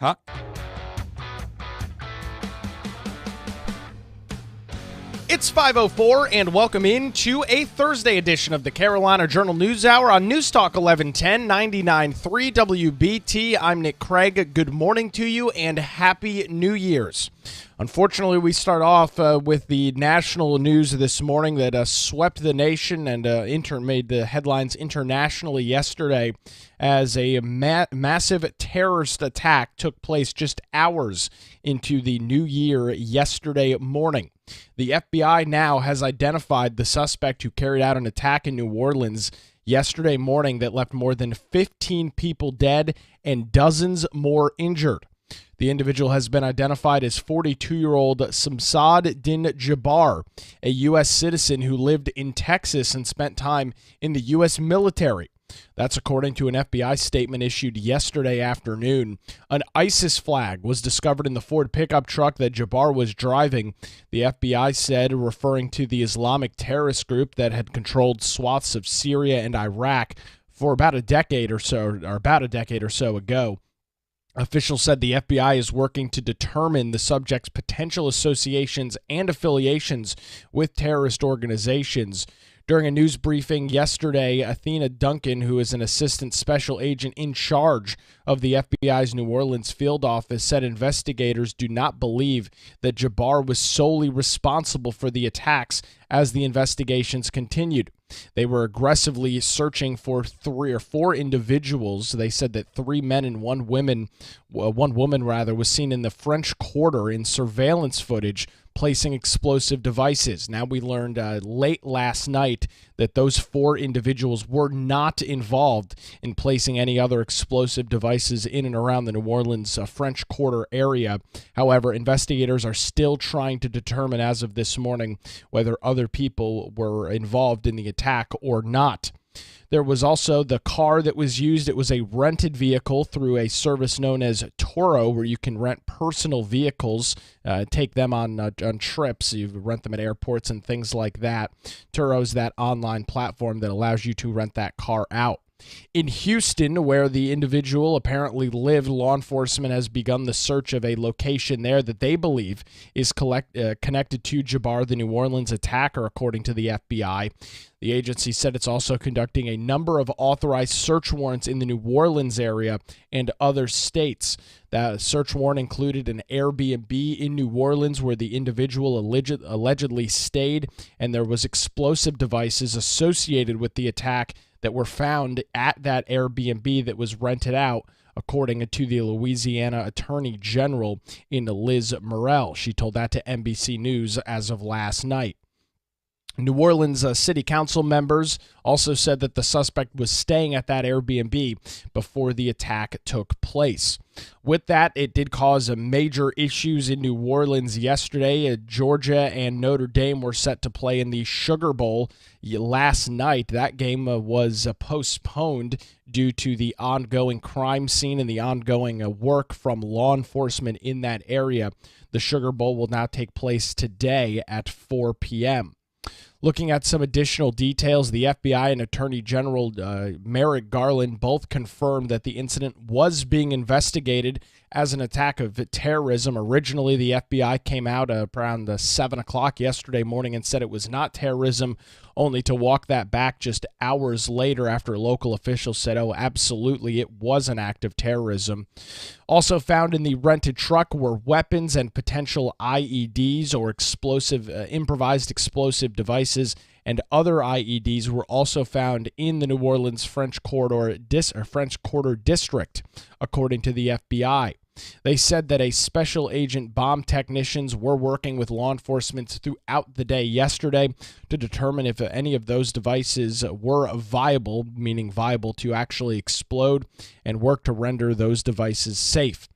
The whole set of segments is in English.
Huh? It's 5:04, and welcome into a Thursday edition of the Carolina Journal News Hour on News Talk 1110 99.3 WBT. I'm Nick Craig. Good morning to you, and Happy New Year's. Unfortunately, we start off with the national news this morning that swept the nation and made the headlines internationally yesterday as a massive terrorist attack took place just hours into the new year yesterday morning. The FBI now has identified the suspect who carried out an attack in New Orleans yesterday morning that left more than 15 people dead and dozens more injured. The individual has been identified as 42-year-old Samsad Din Jabbar, a U.S. citizen who lived in Texas and spent time in the U.S. military. That's according to an FBI statement issued yesterday afternoon. An ISIS flag was discovered in the Ford pickup truck that Jabbar was driving, the FBI said, referring to the Islamic terrorist group that had controlled swaths of Syria and Iraq for about a decade or so ago. Officials said the FBI is working to determine the subject's potential associations and affiliations with terrorist organizations. During a news briefing yesterday, Athena Duncan, who is an assistant special agent in charge of the FBI's New Orleans field office, said investigators do not believe that Jabbar was solely responsible for the attacks as the investigations continued. They were aggressively searching for 3 or 4 individuals. They said that 3 men and one woman was seen in the French Quarter in surveillance footage placing explosive devices. Now, we learned late last night that those 4 individuals were not involved in placing any other explosive devices in and around the New Orleans French Quarter area. However, investigators are still trying to determine as of this morning whether other people were involved in the attack or not. There was also the car that was used. It was a rented vehicle through a service known as Turo, where you can rent personal vehicles, take them on trips. You rent them at airports and things like that. Turo's that online platform that allows you to rent that car out. In Houston, where the individual apparently lived, law enforcement has begun the search of a location there that they believe is connected to Jabbar, the New Orleans attacker, according to the FBI. The agency said it's also conducting a number of authorized search warrants in the New Orleans area and other states. That search warrant included an Airbnb in New Orleans where the individual allegedly stayed, and there was explosive devices associated with the attack that were found at that Airbnb that was rented out, according to the Louisiana Attorney General in Liz Murrell. She told that to NBC News as of last night. New Orleans City Council members also said that the suspect was staying at that Airbnb before the attack took place. With that, it did cause major issues in New Orleans yesterday. Georgia and Notre Dame were set to play in the Sugar Bowl last night. That game was postponed due to the ongoing crime scene and the ongoing work from law enforcement in that area. The Sugar Bowl will now take place today at 4 p.m. Looking at some additional details, the FBI and Attorney General Merrick Garland both confirmed that the incident was being investigated as an attack of terrorism. Originally, the FBI came out around 7 o'clock yesterday morning and said it was not terrorism, only to walk that back just hours later after local officials said, oh, absolutely, it was an act of terrorism. Also found in the rented truck were weapons and potential IEDs or improvised explosive devices, and other IEDs were also found in the New Orleans French Quarter District, according to the FBI. They said that a special agent bomb technicians were working with law enforcement throughout the day yesterday to determine if any of those devices were viable, meaning viable to actually explode, and work to render those devices safe.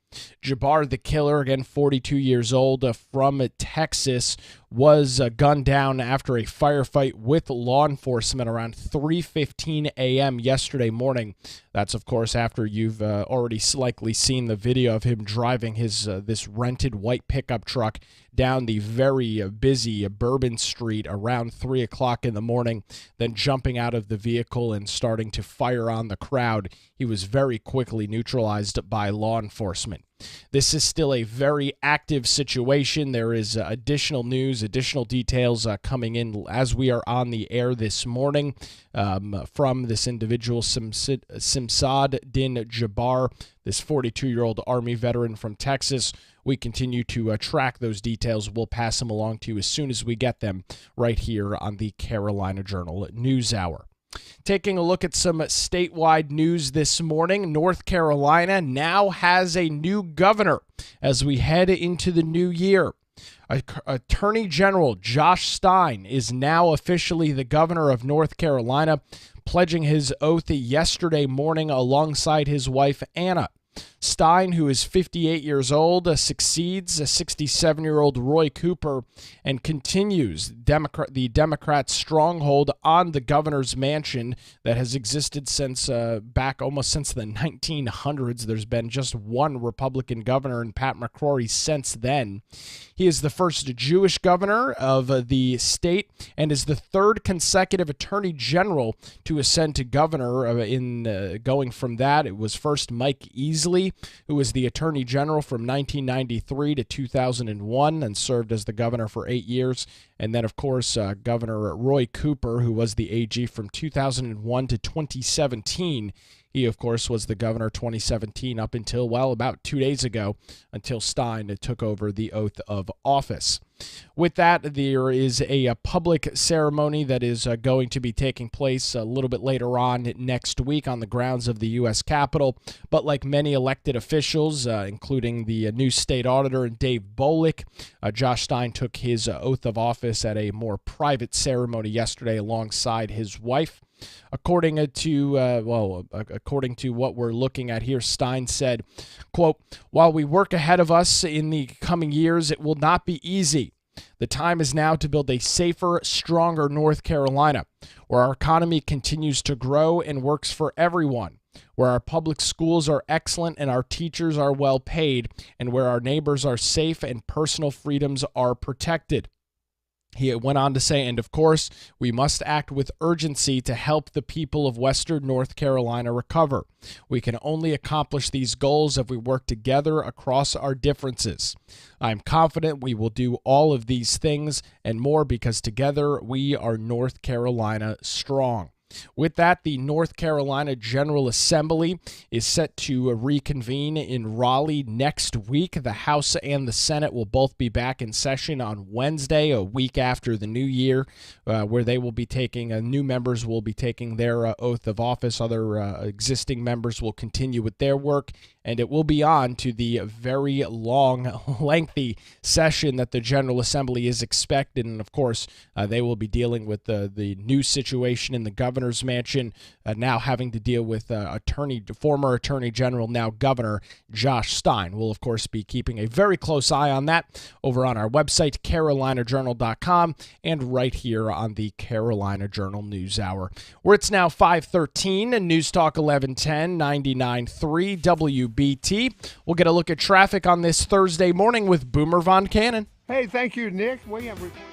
Jabbar, the killer, again 42 years old, from Texas, was gunned down after a firefight with law enforcement around 3:15 a.m. yesterday morning. That's, of course, after you've already likely seen the video of him driving this rented white pickup truck down the very busy Bourbon Street around 3 o'clock in the morning, then jumping out of the vehicle and starting to fire on the crowd. He was very quickly neutralized by law enforcement. This is still a very active situation. There is additional news, additional details coming in as we are on the air this morning from this individual, Simsad Din Jabbar, this 42-year-old Army veteran from Texas. We continue to track those details. We'll pass them along to you as soon as we get them right here on the Carolina Journal News Hour. Taking a look at some statewide news this morning, North Carolina now has a new governor as we head into the new year. Attorney General Josh Stein is now officially the governor of North Carolina, pledging his oath yesterday morning alongside his wife, Anna. Stein, who is 58 years old, succeeds a 67-year-old Roy Cooper and continues the Democrat stronghold on the governor's mansion that has existed since almost since the 1900s. There's been just one Republican governor, and Pat McCrory, since then. He is the first Jewish governor of the state and is the third consecutive attorney general to ascend to governor. Going from that, it was first Mike Easley, who was the attorney general from 1993 to 2001 and served as the governor for 8 years. And then, of course, Governor Roy Cooper, who was the AG from 2001 to 2017. He, of course, was the governor 2017 up until, about 2 days ago, until Stein took over the oath of office. With that, there is a public ceremony that is going to be taking place a little bit later on next week on the grounds of the U.S. Capitol. But like many elected officials, including the new state auditor and Dave Bolick, Josh Stein took his oath of office at a more private ceremony yesterday alongside his wife. According to what we're looking at here, Stein said, quote, "While we work ahead of us in the coming years, it will not be easy. The time is now to build a safer, stronger North Carolina, where our economy continues to grow and works for everyone, where our public schools are excellent and our teachers are well paid, and where our neighbors are safe and personal freedoms are protected." He went on to say, and of course, we must act with urgency to help the people of Western North Carolina recover. We can only accomplish these goals if we work together across our differences. I'm confident we will do all of these things and more because together we are North Carolina strong. With that, the North Carolina General Assembly is set to reconvene in Raleigh next week. The House and the Senate will both be back in session on Wednesday, a week after the new year, where they will be taking, new members will be taking their oath of office. Other existing members will continue with their work, and it will be on to the very long, lengthy session that the General Assembly is expected. And, of course, they will be dealing with the new situation in the governor's mansion, now having to deal with former Attorney General, now Governor Josh Stein. We'll, of course, be keeping a very close eye on that over on our website, carolinajournal.com, and right here on the Carolina Journal News Hour, where it's now 5:13 and News Talk 1110, 99.3 WBT. We'll get a look at traffic on this Thursday morning with Boomer Von Cannon. Hey, thank you, Nick. We have reported.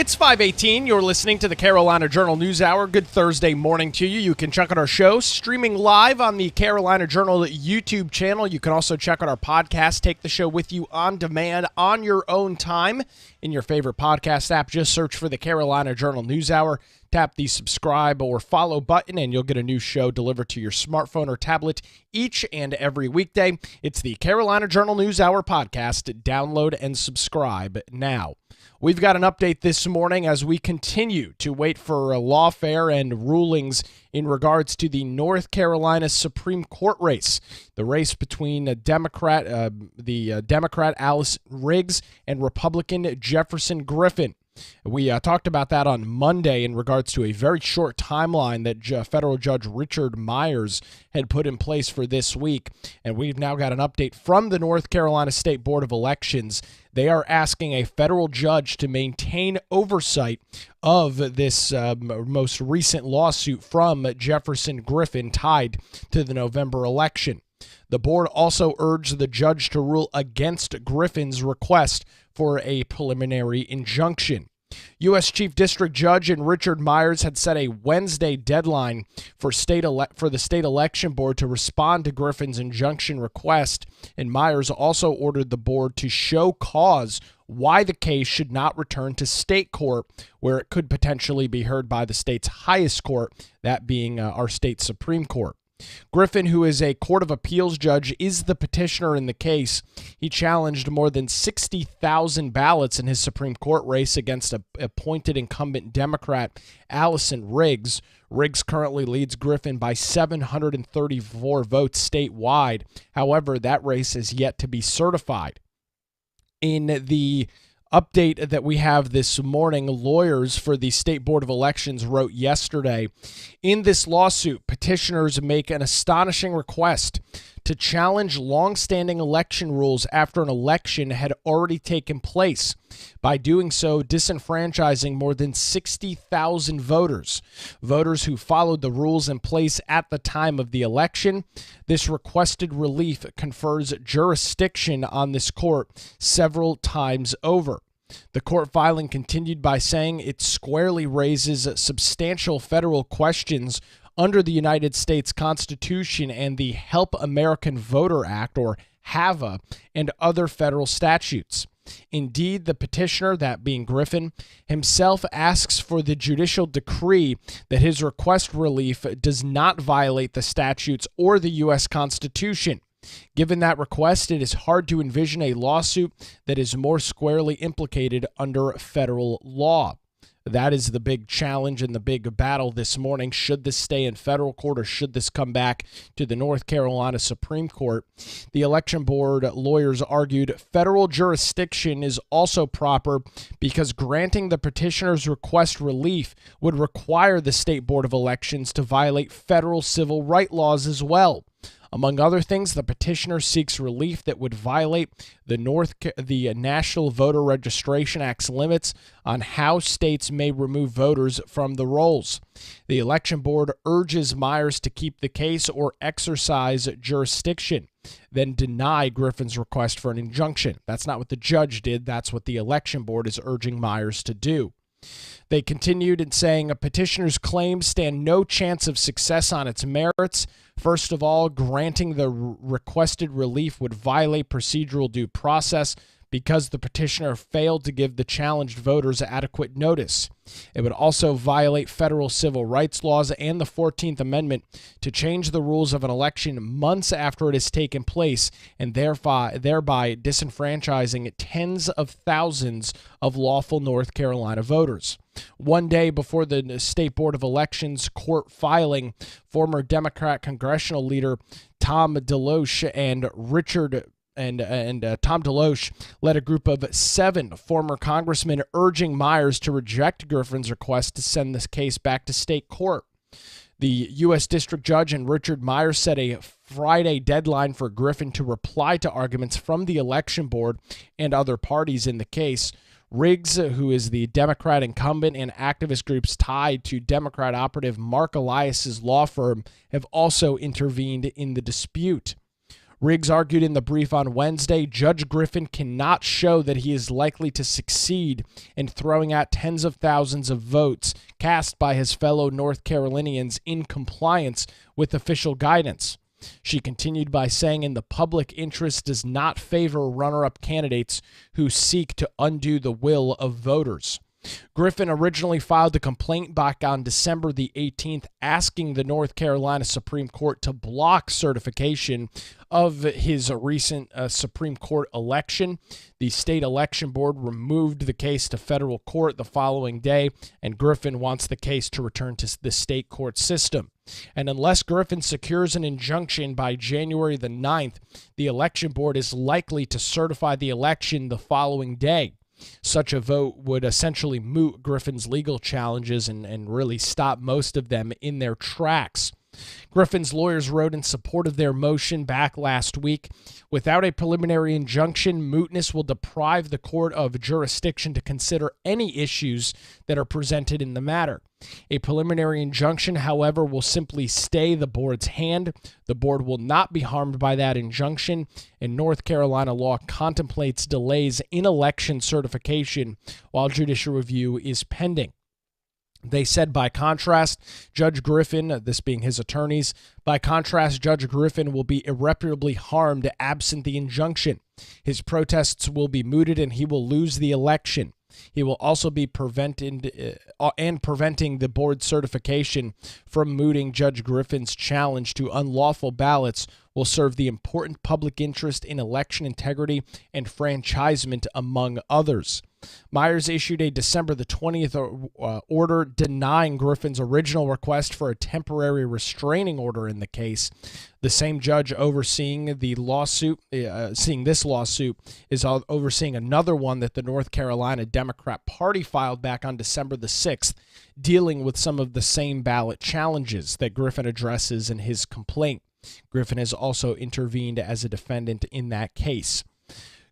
It's 5:18. You're listening to the Carolina Journal News Hour. Good Thursday morning to you. You can check out our show streaming live on the Carolina Journal YouTube channel. You can also check out our podcast. Take the show with you on demand on your own time in your favorite podcast app. Just search for the Carolina Journal News Hour. Tap the subscribe or follow button, and you'll get a new show delivered to your smartphone or tablet each and every weekday. It's the Carolina Journal News Hour podcast. Download and subscribe now. We've got an update this morning as we continue to wait for a lawfare and rulings in regards to the North Carolina Supreme Court race, the race between Democrat Allison Riggs and Republican Jefferson Griffin. We talked about that on Monday in regards to a very short timeline that federal judge Richard Myers had put in place for this week. And we've now got an update from the North Carolina State Board of Elections. They are asking a federal judge to maintain oversight of this most recent lawsuit from Jefferson Griffin tied to the November election. The board also urged the judge to rule against Griffin's request for a preliminary injunction. U.S. Chief District Judge Richard Myers had set a Wednesday deadline for the state election board to respond to Griffin's injunction request, and Myers also ordered the board to show cause why the case should not return to state court, where it could potentially be heard by the state's highest court, that being our state Supreme Court. Griffin, who is a Court of Appeals judge, is the petitioner in the case. He challenged more than 60,000 ballots in his Supreme Court race against appointed incumbent Democrat Allison Riggs. Riggs currently leads Griffin by 734 votes statewide. However, that race is yet to be certified. In the update that we have this morning, lawyers for the State Board of Elections wrote yesterday, in this lawsuit, petitioners make an astonishing request to challenge longstanding election rules after an election had already taken place, by doing so disenfranchising more than 60,000 voters who followed the rules in place at the time of the election. This requested relief confers jurisdiction on this court several times over. The court filing continued by saying it squarely raises substantial federal questions under the United States Constitution and the Help American Voter Act, or HAVA, and other federal statutes. Indeed, the petitioner, that being Griffin, himself asks for the judicial decree that his request relief does not violate the statutes or the U.S. Constitution. Given that request, it is hard to envision a lawsuit that is more squarely implicated under federal law. That is the big challenge and the big battle this morning. Should this stay in federal court or should this come back to the North Carolina Supreme Court? The election board lawyers argued federal jurisdiction is also proper because granting the petitioner's request relief would require the State Board of Elections to violate federal civil rights laws as well. Among other things, the petitioner seeks relief that would violate the National Voter Registration Act's limits on how states may remove voters from the rolls. The election board urges Myers to keep the case or exercise jurisdiction, then deny Griffin's request for an injunction. That's not what the judge did. That's what the election board is urging Myers to do. They continued in saying a petitioner's claims stand no chance of success on its merits. First of all, granting the requested relief would violate procedural due process because the petitioner failed to give the challenged voters adequate notice. It would also violate federal civil rights laws and the 14th Amendment to change the rules of an election months after it has taken place and thereby disenfranchising tens of thousands of lawful North Carolina voters. One day before the State Board of Elections court filing, former Democrat congressional leader Tom DeLoach Tom DeLoach led a group of 7 former congressmen urging Myers to reject Griffin's request to send this case back to state court. The U.S. District Judge Richard Myers set a Friday deadline for Griffin to reply to arguments from the election board and other parties in the case. Riggs, who is the Democrat incumbent, and activist groups tied to Democrat operative Mark Elias's law firm have also intervened in the dispute. Riggs argued in the brief on Wednesday, Judge Griffin cannot show that he is likely to succeed in throwing out tens of thousands of votes cast by his fellow North Carolinians in compliance with official guidance. She continued by saying, in the public interest does not favor runner-up candidates who seek to undo the will of voters. Griffin originally filed a complaint back on December the 18th asking the North Carolina Supreme Court to block certification of his recent Supreme Court election. The state election board removed the case to federal court the following day, and Griffin wants the case to return to the state court system. And unless Griffin secures an injunction by January the 9th, the election board is likely to certify the election the following day. Such a vote would essentially moot Griffin's legal challenges and really stop most of them in their tracks. Griffin's lawyers wrote in support of their motion back last week, without a preliminary injunction, mootness will deprive the court of jurisdiction to consider any issues that are presented in the matter. A preliminary injunction, however, will simply stay the board's hand. The board will not be harmed by that injunction, and North Carolina law contemplates delays in election certification while judicial review is pending. They said, by contrast, Judge Griffin, this being his attorneys, by contrast, Judge Griffin will be irreparably harmed absent the injunction. His protests will be mooted and he will lose the election. He will also be preventing the board certification from mooting Judge Griffin's challenge to unlawful ballots will serve the important public interest in election integrity and franchisement, among others. Myers issued a December the 20th order denying Griffin's original request for a temporary restraining order in the case. The same judge overseeing the lawsuit, this lawsuit, is overseeing another one that the North Carolina Democrat Party filed back on December the 6th, dealing with some of the same ballot challenges that Griffin addresses in his complaint. Griffin has also intervened as a defendant in that case.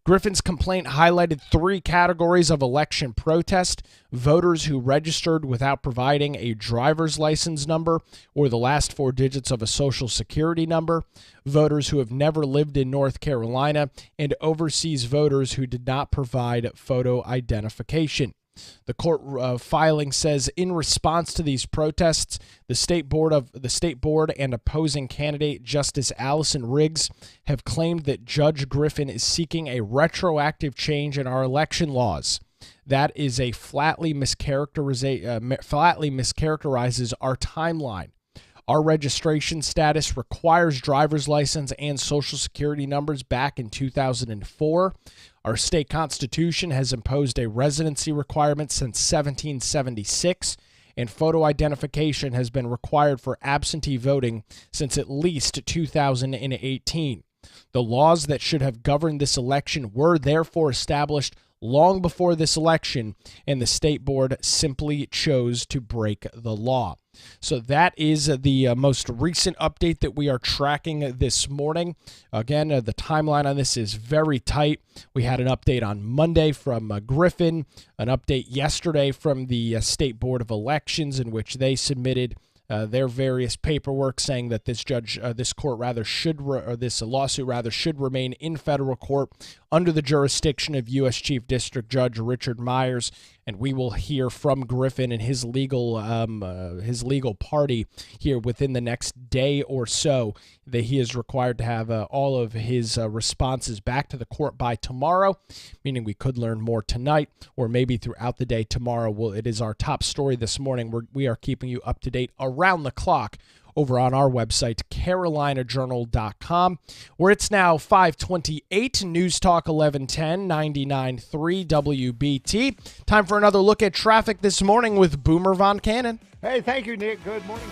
Griffin's complaint highlighted three categories of election protest: voters who registered without providing a driver's license number or the last four digits of a social security number, voters who have never lived in North Carolina, and overseas voters who did not provide photo identification. The court filing says, in response to these protests, the state board and opposing candidate Justice Allison Riggs have claimed that Judge Griffin is seeking a retroactive change in our election laws. That is a flatly mischaracterizes our timeline. Our registration status requires driver's license and social security numbers back in 2004. Our state constitution has imposed a residency requirement since 1776, and photo identification has been required for absentee voting since at least 2018. The laws that should have governed this election were therefore established long before this election, and the state board simply chose to break the law. So that is the most recent update that we are tracking this morning. Again, the timeline on this is very tight. We had an update on Monday from Griffin, an update yesterday from the State Board of Elections, in which they submitted their various paperwork saying that this lawsuit should remain in federal court under the jurisdiction of U.S. Chief District Judge Richard Myers, and we will hear from Griffin and his legal party here within the next day or so. That he is required to have all of his responses back to the court by tomorrow, meaning we could learn more tonight or maybe throughout the day tomorrow. Well, it is our top story this morning. We are keeping you up to date around the clock over on our website, carolinajournal.com, where it's now 5:28, News Talk 1110, 99.3 WBT. Time for another look at traffic this morning with Boomer Von Cannon. Hey, thank you, Nick. Good morning.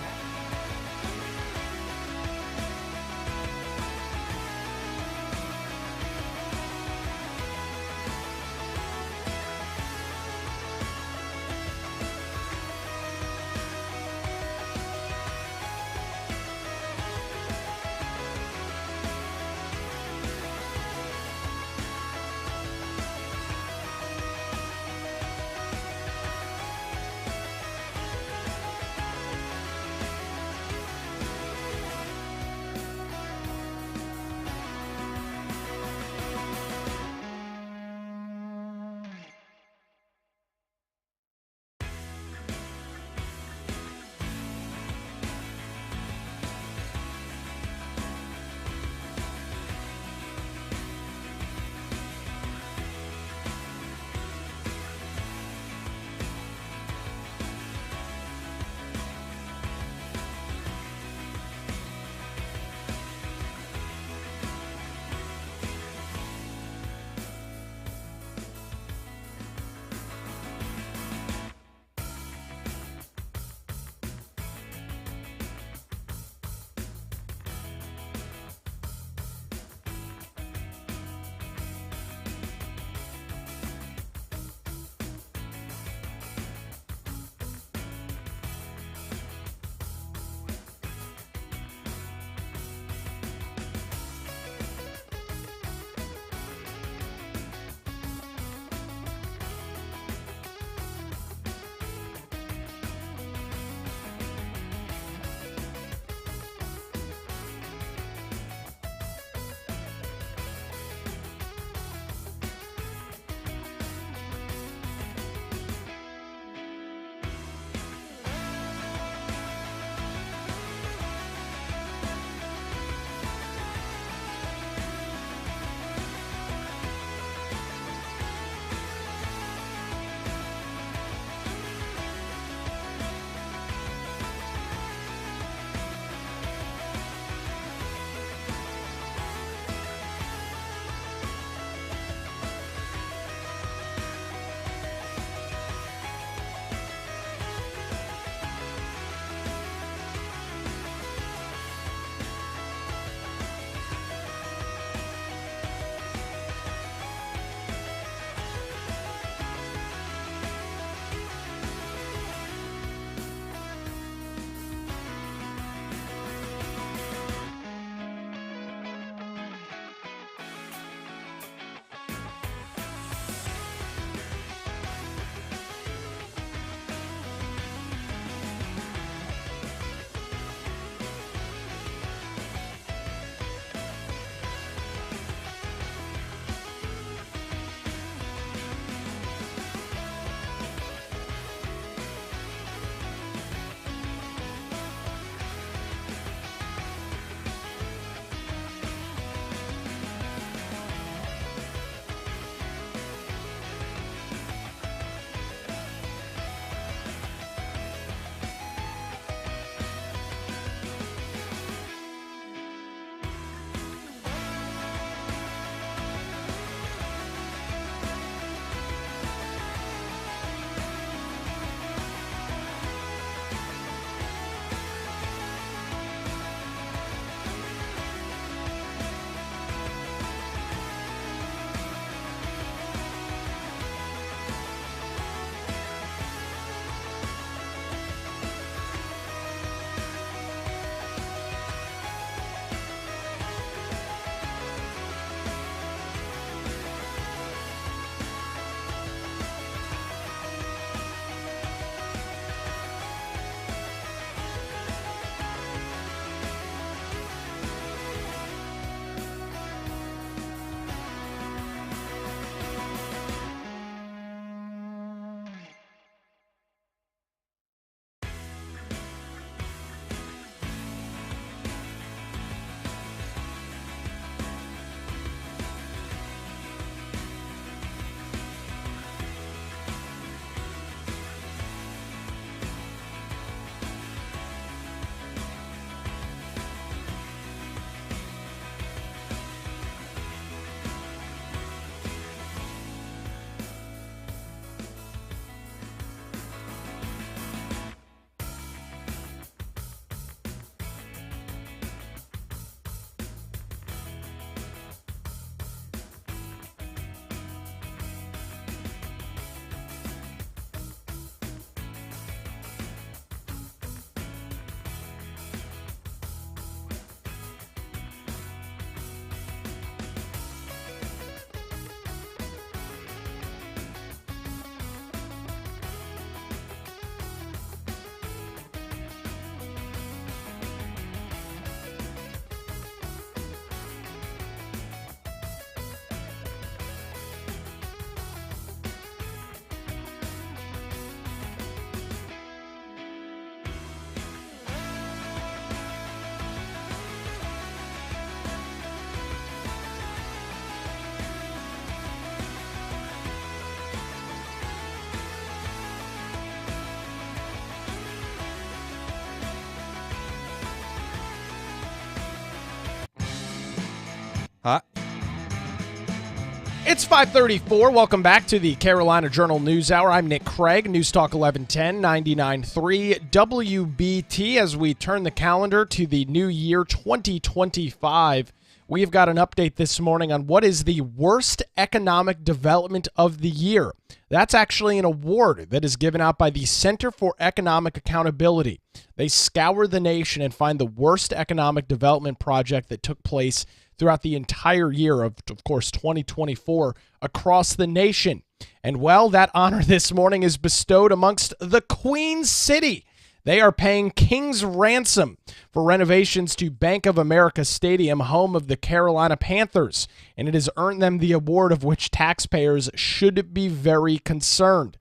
It's 5:34. Welcome back to the Carolina Journal News Hour. I'm Nick Craig, News Talk 1110, 99.3 WBT. As we turn the calendar to the new year 2025, we've got an update this morning on what is the worst economic development of the year. That's actually an award that is given out by the Center for Economic Accountability. They scour the nation and find the worst economic development project that took place throughout the entire year of course, 2024 across the nation. And well, that honor this morning is bestowed amongst the Queen City. They are paying king's ransom for renovations to Bank of America Stadium, home of the Carolina Panthers, and it has earned them the award of which taxpayers should be very concerned.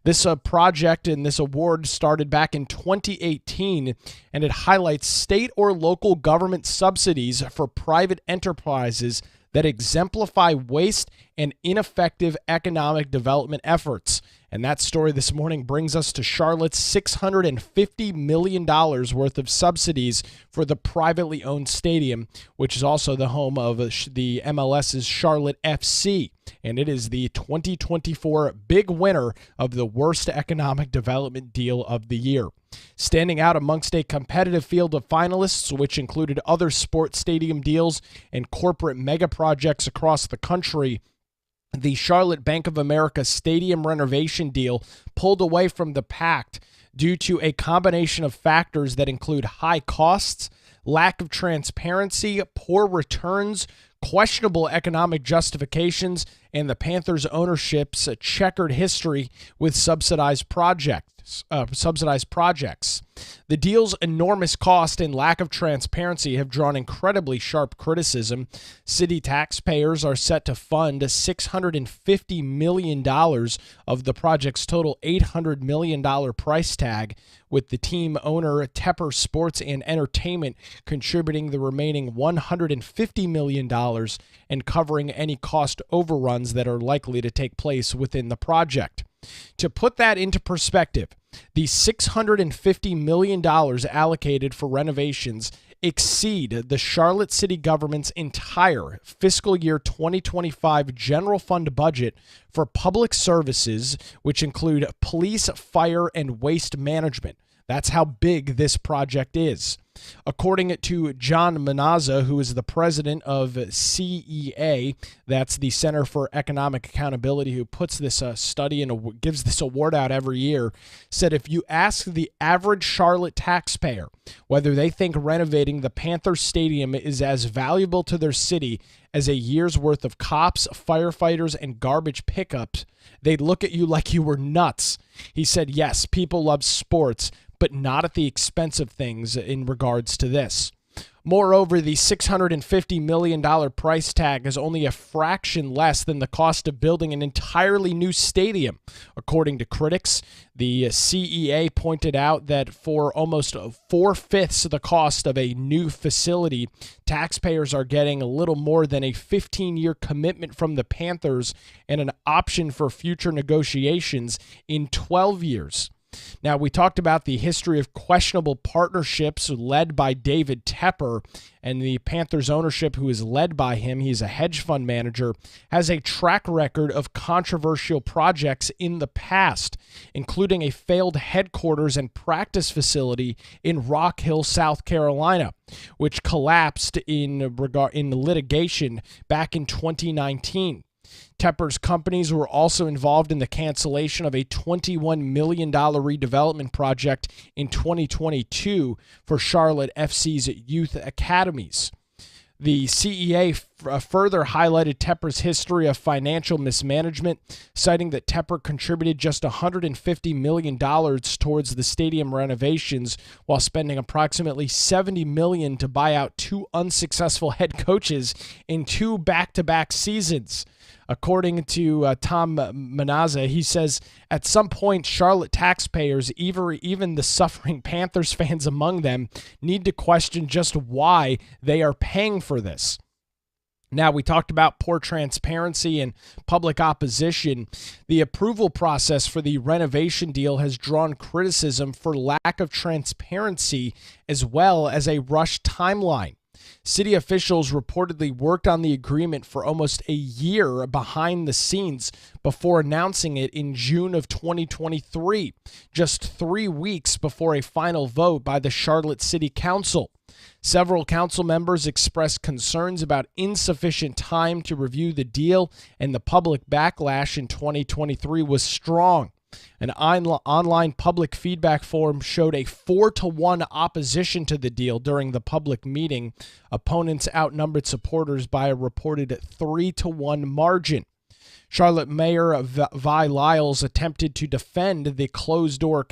This project and this award started back in 2018, and it highlights state or local government subsidies for private enterprises that exemplify waste and ineffective economic development efforts. And that story this morning brings us to Charlotte's $650 million worth of subsidies for the privately owned stadium, which is also the home of the MLS's Charlotte FC. And it is the 2024 big winner of the worst economic development deal of the year. Standing out amongst a competitive field of finalists, which included other sports stadium deals and corporate mega projects across the country, the Charlotte Bank of America Stadium renovation deal pulled away from the pack due to a combination of factors that include high costs, lack of transparency, poor returns, questionable economic justifications, and the Panthers' ownership's checkered history with subsidized projects. The deal's enormous cost and lack of transparency have drawn incredibly sharp criticism. City taxpayers are set to fund $650 million of the project's total $800 million price tag, with the team owner Tepper Sports and Entertainment contributing the remaining $150 million and covering any cost overruns that are likely to take place within the project. To put that into perspective, the $650 million allocated for renovations exceed the Charlotte City government's entire fiscal year 2025 general fund budget for public services, which include police, fire, and waste management. That's how big this project is. According to John Manazza, who is the president of CEA, that's the Center for Economic Accountability, who puts this study and gives this award out every year, said if you ask the average Charlotte taxpayer whether they think renovating the Panther Stadium is as valuable to their city as a year's worth of cops, firefighters, and garbage pickups, they'd look at you like you were nuts. He said, yes, people love sports, but not at the expense of things in regards to this. Moreover, the $650 million price tag is only a fraction less than the cost of building an entirely new stadium. According to critics, the CEA pointed out that for almost 4/5 of the cost of a new facility, taxpayers are getting a little more than a 15-year commitment from the Panthers and an option for future negotiations in 12 years. Now, we talked about the history of questionable partnerships led by David Tepper, and the Panthers ownership, who is led by him, he's a hedge fund manager, has a track record of controversial projects in the past, including a failed headquarters and practice facility in Rock Hill, South Carolina, which collapsed in litigation back in 2019. Tepper's companies were also involved in the cancellation of a $21 million redevelopment project in 2022 for Charlotte FC's youth academies. The CEA further highlighted Tepper's history of financial mismanagement, citing that Tepper contributed just $150 million towards the stadium renovations while spending approximately $70 million to buy out two unsuccessful head coaches in two back-to-back seasons. According to Tom Manazza, he says, at some point, Charlotte taxpayers, even the suffering Panthers fans among them, need to question just why they are paying for this. Now, we talked about poor transparency and public opposition. The approval process for the renovation deal has drawn criticism for lack of transparency as well as a rushed timeline. City officials reportedly worked on the agreement for almost a year behind the scenes before announcing it in June of 2023, just 3 weeks before a final vote by the Charlotte City Council. Several council members expressed concerns about insufficient time to review the deal, and the public backlash in 2023 was strong. An online public feedback forum showed a 4-1 opposition to the deal during the public meeting. Opponents outnumbered supporters by a reported 3-1 margin. Charlotte Mayor Vi Lyles attempted to defend the closed-door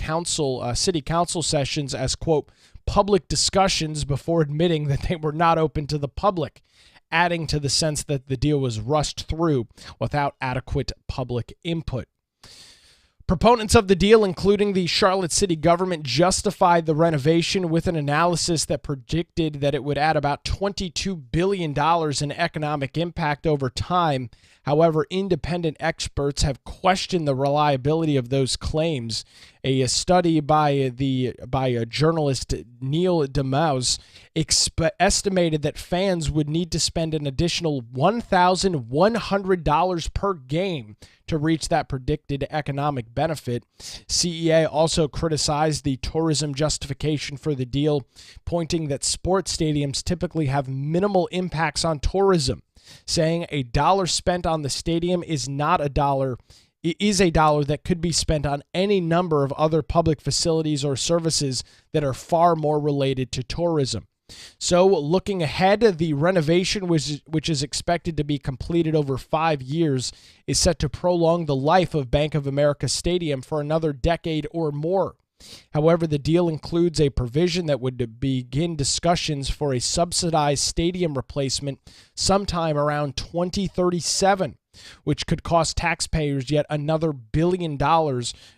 city council sessions as, quote, public discussions before admitting that they were not open to the public, adding to the sense that the deal was rushed through without adequate public input. Proponents of the deal, including the Charlotte City government, justified the renovation with an analysis that predicted that it would add about $22 billion in economic impact over time. However, independent experts have questioned the reliability of those claims. A study by journalist Neil DeMause estimated that fans would need to spend an additional $1,100 per game to reach that predicted economic benefit. CEA also criticized the tourism justification for the deal, pointing that sports stadiums typically have minimal impacts on tourism, saying a dollar spent on the stadium is a dollar that could be spent on any number of other public facilities or services that are far more related to tourism. So looking ahead, the renovation, which is expected to be completed over 5 years, is set to prolong the life of Bank of America Stadium for another decade or more. However, the deal includes a provision that would begin discussions for a subsidized stadium replacement sometime around 2037, which could cost taxpayers yet another $1 billion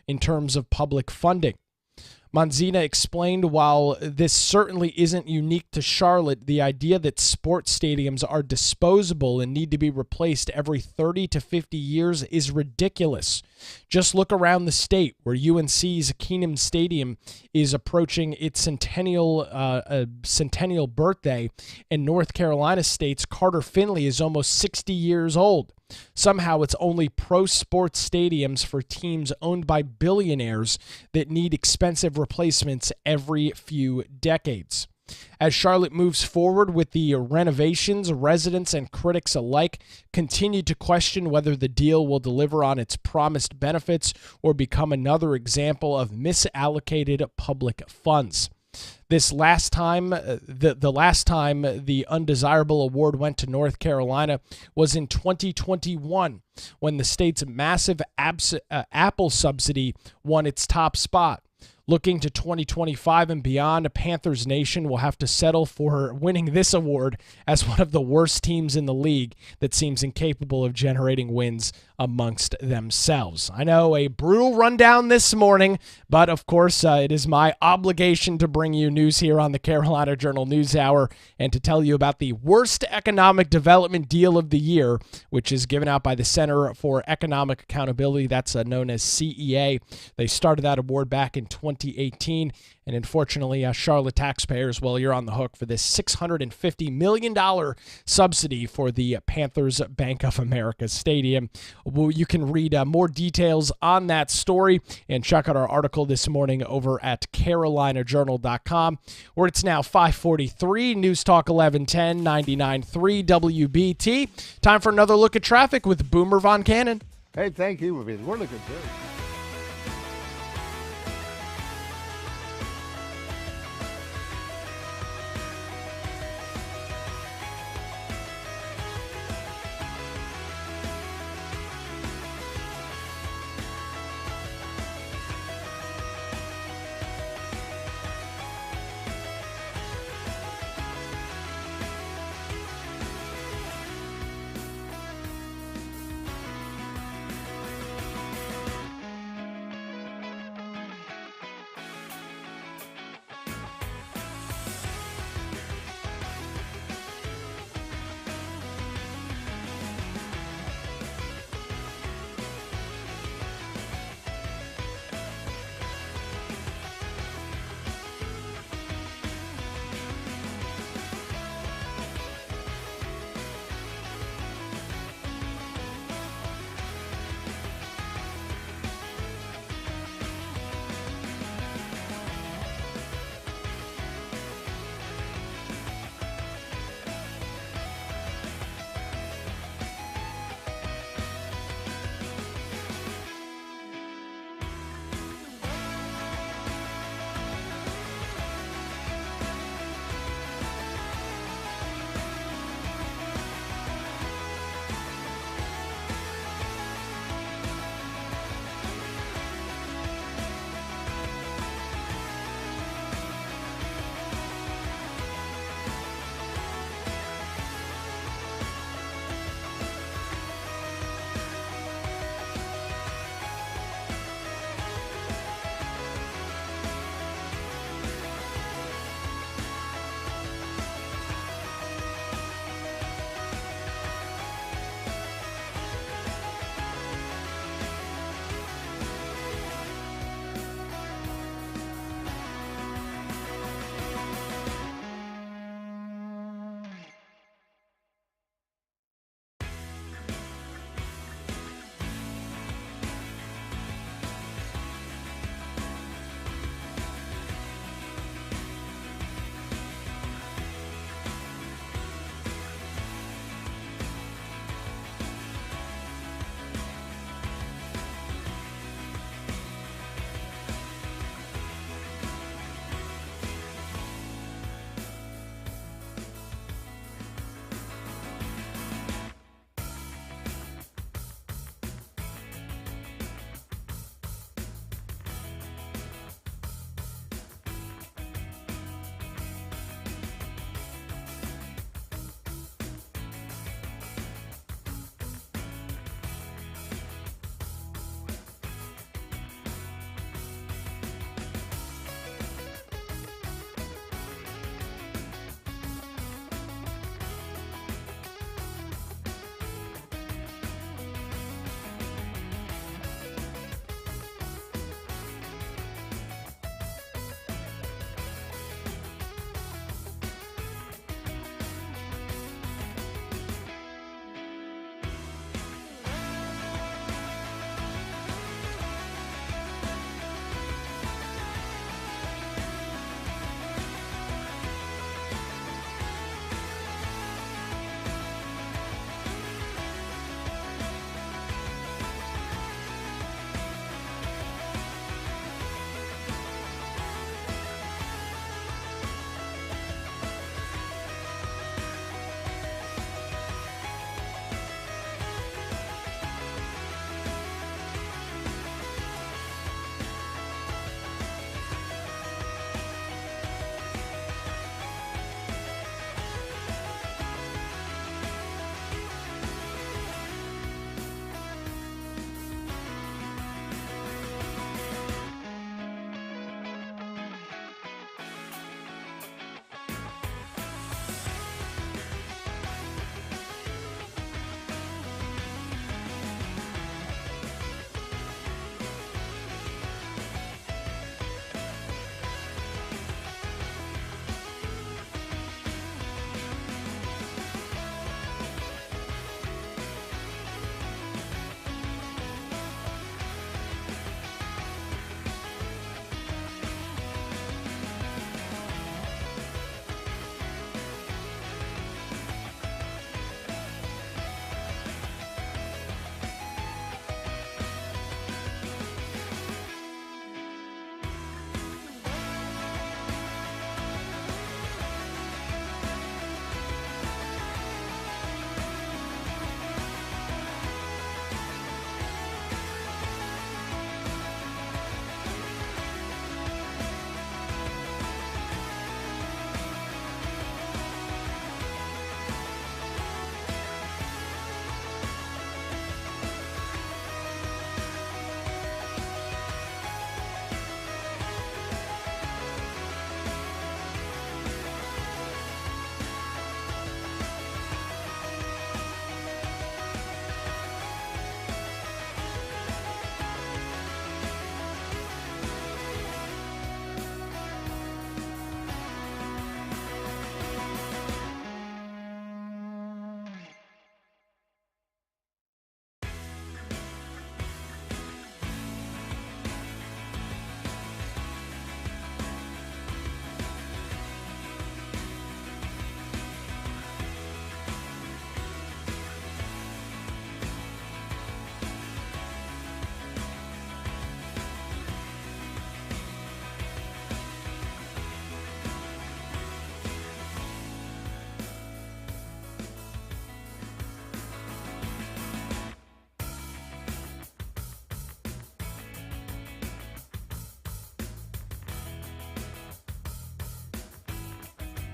in terms of public funding. Manzina explained, while this certainly isn't unique to Charlotte, the idea that sports stadiums are disposable and need to be replaced every 30 to 50 years is ridiculous. Just look around the state, where UNC's Keenum Stadium is approaching its centennial birthday, and North Carolina State's Carter Finley is almost 60 years old. Somehow it's only pro sports stadiums for teams owned by billionaires that need expensive replacements every few decades. As Charlotte moves forward with the renovations, residents and critics alike continue to question whether the deal will deliver on its promised benefits or become another example of misallocated public funds. The last time the undesirable award went to North Carolina was in 2021, when the state's massive Apple subsidy won its top spot. Looking to 2025 and beyond, Panthers Nation will have to settle for winning this award as one of the worst teams in the league that seems incapable of generating wins amongst themselves. I know, a brutal rundown this morning, but of course it is my obligation to bring you news here on the Carolina Journal News Hour and to tell you about the worst economic development deal of the year, which is given out by the Center for Economic Accountability. That's known as CEA. They started that award back in 2018. And unfortunately, Charlotte taxpayers, well, you're on the hook for this $650 million subsidy for the Panthers Bank of America Stadium. Well, you can read more details on that story and check out our article this morning over at carolinajournal.com, where it's now 5:43, News Talk 1110, 99.3 WBT. Time for another look at traffic with Boomer Von Cannon. Hey, thank you. We're looking good.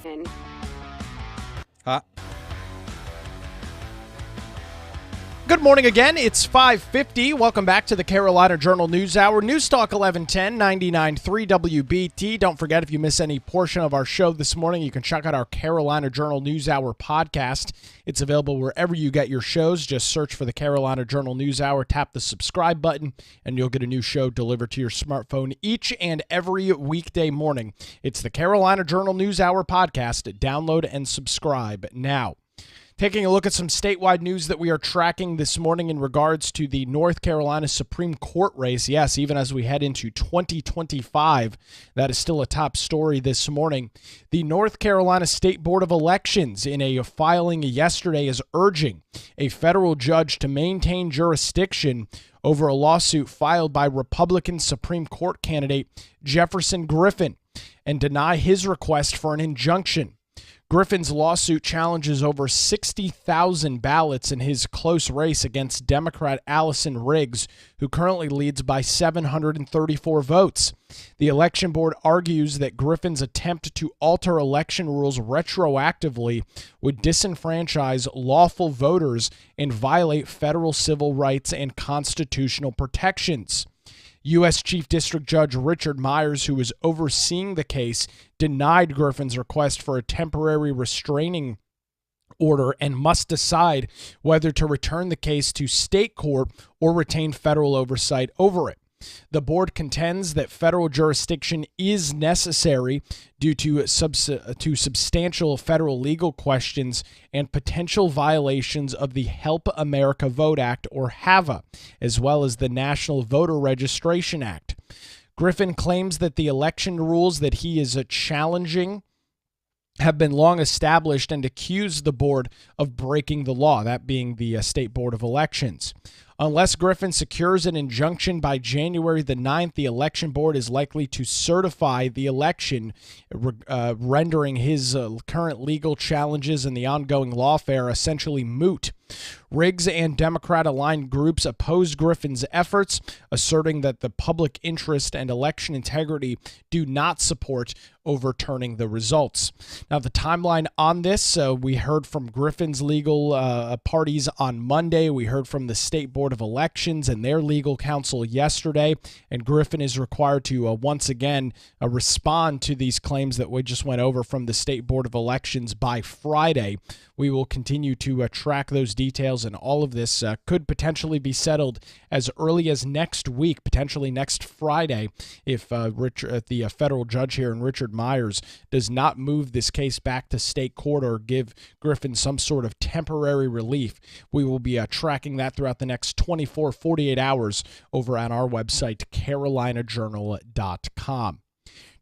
Washington. Good morning again. It's 5:50. Welcome back to the Carolina Journal News Hour. News Talk 1110, 99.3 WBT. Don't forget, if you miss any portion of our show this morning, you can check out our Carolina Journal News Hour podcast. It's available wherever you get your shows. Just search for the Carolina Journal News Hour, tap the subscribe button, and you'll get a new show delivered to your smartphone each and every weekday morning. It's the Carolina Journal News Hour podcast. Download and subscribe now. Taking a look at some statewide news that we are tracking this morning in regards to the North Carolina Supreme Court race. Yes, even as we head into 2025, that is still a top story this morning. The North Carolina State Board of Elections, in a filing yesterday, is urging a federal judge to maintain jurisdiction over a lawsuit filed by Republican Supreme Court candidate Jefferson Griffin and deny his request for an injunction. Griffin's lawsuit challenges over 60,000 ballots in his close race against Democrat Allison Riggs, who currently leads by 734 votes. The election board argues that Griffin's attempt to alter election rules retroactively would disenfranchise lawful voters and violate federal civil rights and constitutional protections. U.S. Chief District Judge Richard Myers, who is overseeing the case, denied Griffin's request for a temporary restraining order and must decide whether to return the case to state court or retain federal oversight over it. The board contends that federal jurisdiction is necessary due to substantial federal legal questions and potential violations of the Help America Vote Act, or HAVA, as well as the National Voter Registration Act. Griffin claims that the election rules that he is challenging have been long established and accused the board of breaking the law, that being the State Board of Elections. Unless Griffin secures an injunction by January the 9th, the election board is likely to certify the election, rendering his current legal challenges and the ongoing lawfare essentially moot. Riggs and Democrat-aligned groups opposed Griffin's efforts, asserting that the public interest and election integrity do not support overturning the results. Now, the timeline on this, we heard from Griffin's legal parties on Monday. We heard from the State Board of Elections and their legal counsel yesterday, and Griffin is required to once again respond to these claims that we just went over from the State Board of Elections by Friday. We will continue to track those details, and all of this could potentially be settled as early as next week, potentially next Friday, if the federal judge here in Richard Myers does not move this case back to state court or give Griffin some sort of temporary relief. We will be tracking that throughout the next 24, 48 hours over on our website, carolinajournal.com.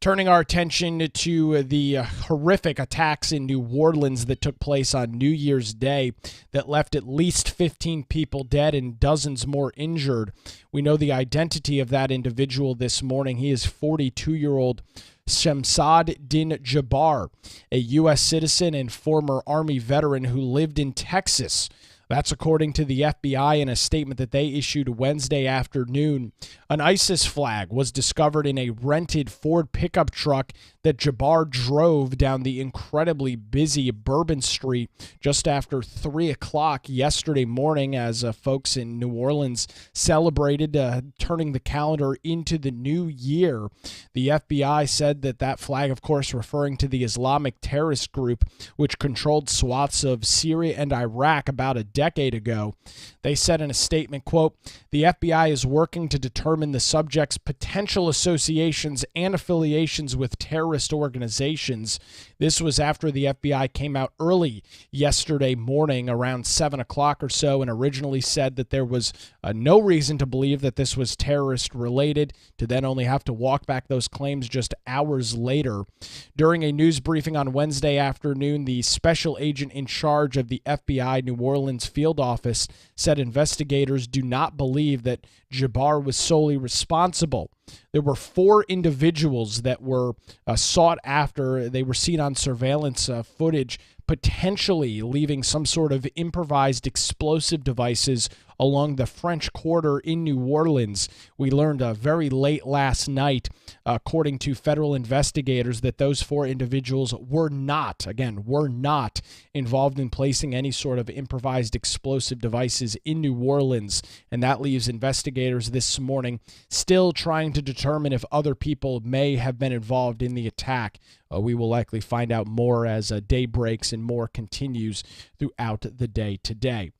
Turning our attention to the horrific attacks in New Orleans that took place on New Year's Day that left at least 15 people dead and dozens more injured. We know the identity of that individual this morning. He is 42-year-old Shamsad Din Jabbar, a U.S. citizen and former Army veteran who lived in Texas. That's according to the FBI in a statement that they issued Wednesday afternoon. An ISIS flag was discovered in a rented Ford pickup truck that Jabbar drove down the incredibly busy Bourbon Street just after 3 o'clock yesterday morning as folks in New Orleans celebrated turning the calendar into the new year. The FBI said that flag, of course, referring to the Islamic terrorist group, which controlled swaths of Syria and Iraq about a decade ago. They said in a statement, quote, "The FBI is working to determine the subject's potential associations and affiliations with terrorist organizations." This was after the FBI came out early yesterday morning around 7 o'clock or so and originally said that there was no reason to believe that this was terrorist related, to then only have to walk back those claims just hours later. During a news briefing on Wednesday afternoon, the special agent in charge of the FBI New Orleans field office said investigators do not believe that Jabbar was solely responsible. There were 4 individuals that were sought after. They were seen on surveillance footage, potentially leaving some sort of improvised explosive devices along the French Quarter in New Orleans. We learned very late last night, according to federal investigators, that those 4 individuals were not involved in placing any sort of improvised explosive devices in New Orleans. And that leaves investigators this morning still trying to determine if other people may have been involved in the attack. We will likely find out more as day breaks and more continues throughout the day today.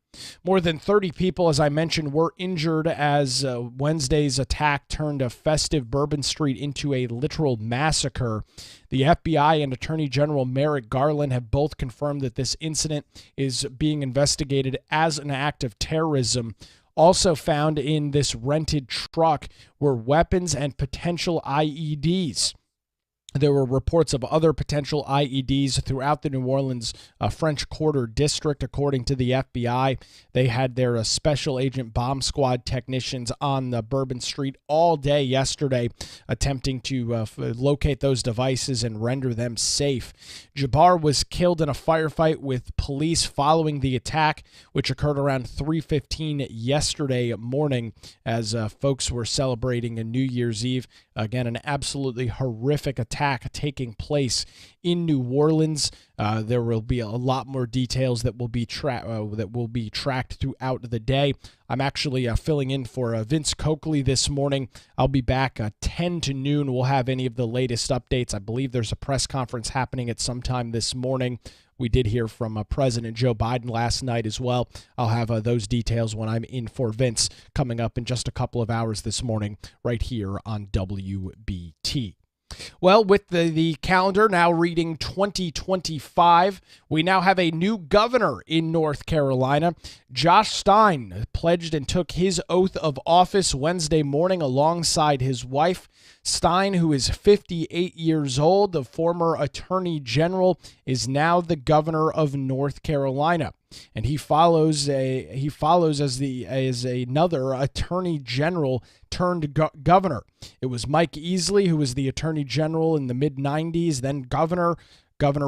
More than 30 people, as I mentioned, were injured as Wednesday's attack turned a festive Bourbon Street into a literal massacre. The FBI and Attorney General Merrick Garland have both confirmed that this incident is being investigated as an act of terrorism. Also found in this rented truck were weapons and potential IEDs. There were reports of other potential IEDs throughout the New Orleans French Quarter district, according to the FBI. They had their special agent bomb squad technicians on the Bourbon Street all day yesterday, attempting to locate those devices and render them safe. Jabbar was killed in a firefight with police following the attack, which occurred around 3:15 yesterday morning as folks were celebrating a New Year's Eve. Again, an absolutely horrific attack taking place in New Orleans. There will be a lot more details that will be tracked throughout the day. I'm actually filling in for Vince Coakley this morning. I'll be back 10 to noon. We'll have any of the latest updates. I believe there's a press conference happening at some time this morning. We did hear from President Joe Biden last night as well. I'll have those details when I'm in for Vince coming up in just a couple of hours this morning right here on WBT. Well, with the calendar now reading 2025, we now have a new governor in North Carolina. Josh Stein pledged and took his oath of office Wednesday morning alongside his wife. Stein, who is 58 years old, the former attorney general, is now the governor of North Carolina. And he follows as another attorney general turned governor. It was Mike Easley, who was the attorney general in the mid-90s, then Governor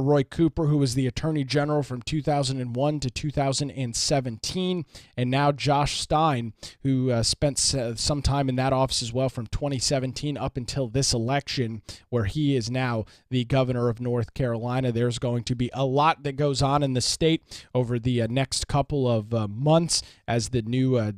Roy Cooper, who was the attorney general from 2001 to 2017, and now Josh Stein, who spent some time in that office as well from 2017 up until this election, where he is now the governor of North Carolina. There's going to be a lot that goes on in the state over the next couple of months as the new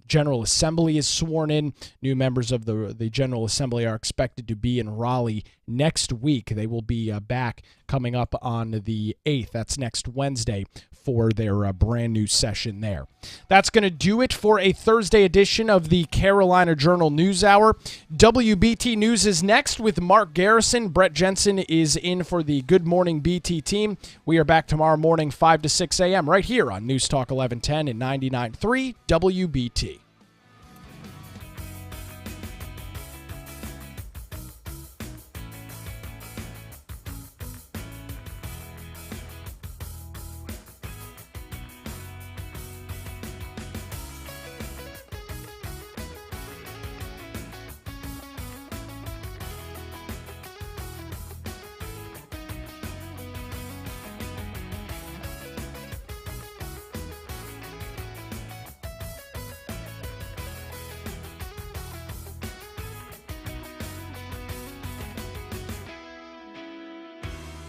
General Assembly is sworn in. New members of the General Assembly are expected to be in Raleigh next week. They will be back coming up on the 8th. That's next Wednesday for their brand new session there. That's going to do it for a Thursday edition of the Carolina Journal News Hour. WBT News is next with Mark Garrison. Brett Jensen is in for the Good Morning BT team. We are back tomorrow morning 5 to 6 a.m. right here on News Talk 1110 and 99.3 WBT.